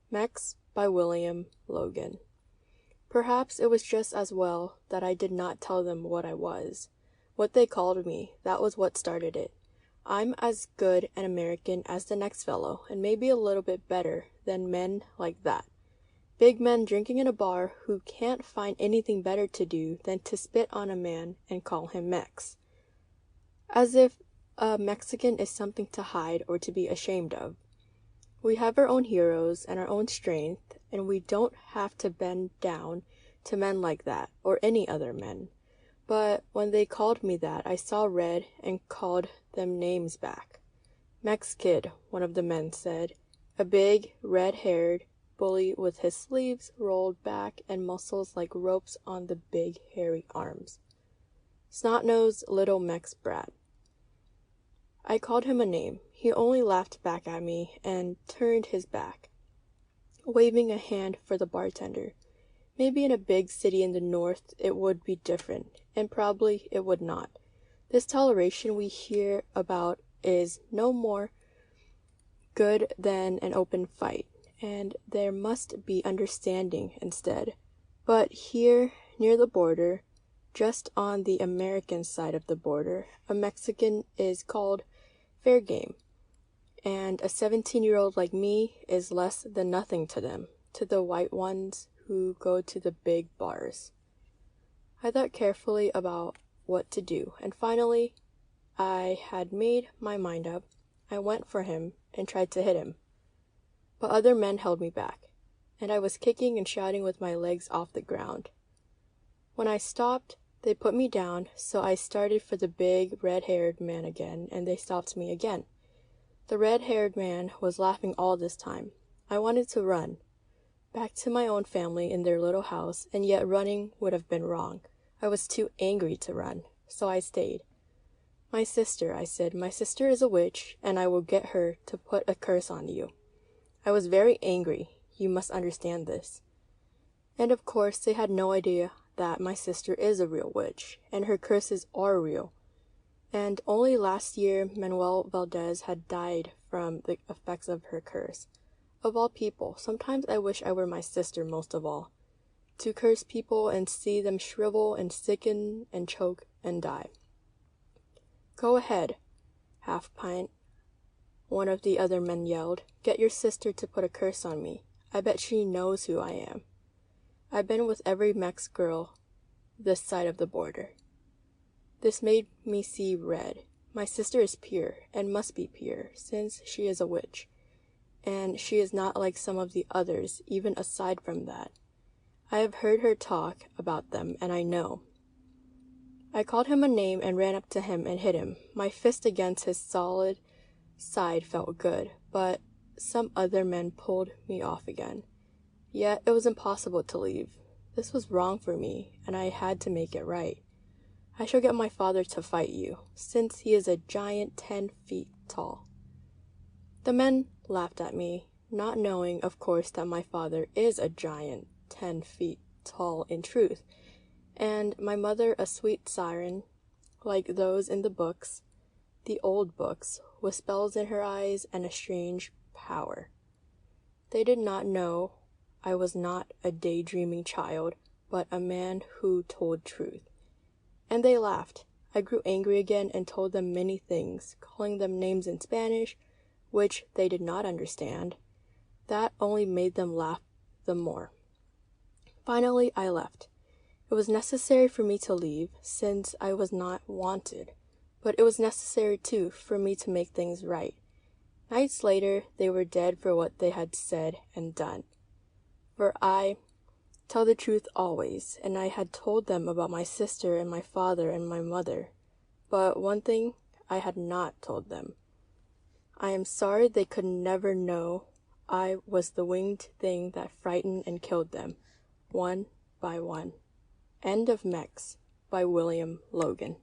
Mex by William Logan. Perhaps it was just as well that I did not tell them what I was. What they called me, that was what started it. I'm as good an American as the next fellow, and maybe a little bit better than men like that. Big men drinking in a bar who can't find anything better to do than to spit on a man and call him Mex. As if a Mexican is something to hide or to be ashamed of. We have our own heroes and our own strength, and we don't have to bend down to men like that, or any other men. But when they called me that, I saw red and called them names back. Mex Kid, one of the men said, a big, red-haired bully with his sleeves rolled back and muscles like ropes on the big, hairy arms. Snot-nosed little Mex brat. I called him a name. He only laughed back at me and turned his back, waving a hand for the bartender. Maybe in a big city in the north it would be different, and probably it would not. This toleration we hear about is no more good than an open fight, and there must be understanding instead. But here, near the border, just on the American side of the border, a Mexican is called fair game, and a 17-year-old like me is less than nothing to them, to the white ones who go to the big bars. I thought carefully about what to do, and finally, I had made my mind up. I went for him and tried to hit him. But other men held me back, and I was kicking and shouting with my legs off the ground. When I stopped, they put me down, so I started for the big, red-haired man again, and they stopped me again. The red-haired man was laughing all this time. I wanted to run back to my own family in their little house, and yet running would have been wrong. I was too angry to run, so I stayed. My sister, I said, my sister is a witch, and I will get her to put a curse on you. I was very angry. You must understand this. And of course they had no idea that my sister is a real witch, and her curses are real. And only last year Manuel Valdez had died from the effects of her curse. Of all people, sometimes I wish I were my sister most of all. To curse people and see them shrivel and sicken and choke and die. Go ahead, Half Pint, one of the other men yelled. Get your sister to put a curse on me. I bet she knows who I am. I've been with every Mex girl this side of the border. This made me see red. My sister is pure, and must be pure, since she is a witch. And she is not like some of the others, even aside from that. I have heard her talk about them, and I know. I called him a name and ran up to him and hit him. My fist against his solid side felt good, but some other men pulled me off again. Yet it was impossible to leave. This was wrong for me, and I had to make it right. I shall get my father to fight you, since he is a giant 10 feet tall. The men laughed at me, not knowing, of course, that my father is a giant 10 feet tall in truth, and my mother a sweet siren, like those in the books, the old books, with spells in her eyes and a strange power. They did not know I was not a daydreaming child, but a man who told truth. And they laughed. I grew angry again and told them many things, calling them names in Spanish, which they did not understand. That only made them laugh the more. Finally, I left. It was necessary for me to leave, since I was not wanted, but it was necessary, too, for me to make things right. Nights later, they were dead for what they had said and done. For I tell the truth always, and I had told them about my sister and my father and my mother. But one thing I had not told them. I am sorry they could never know I was the winged thing that frightened and killed them, one by one. End of Mex by William Logan.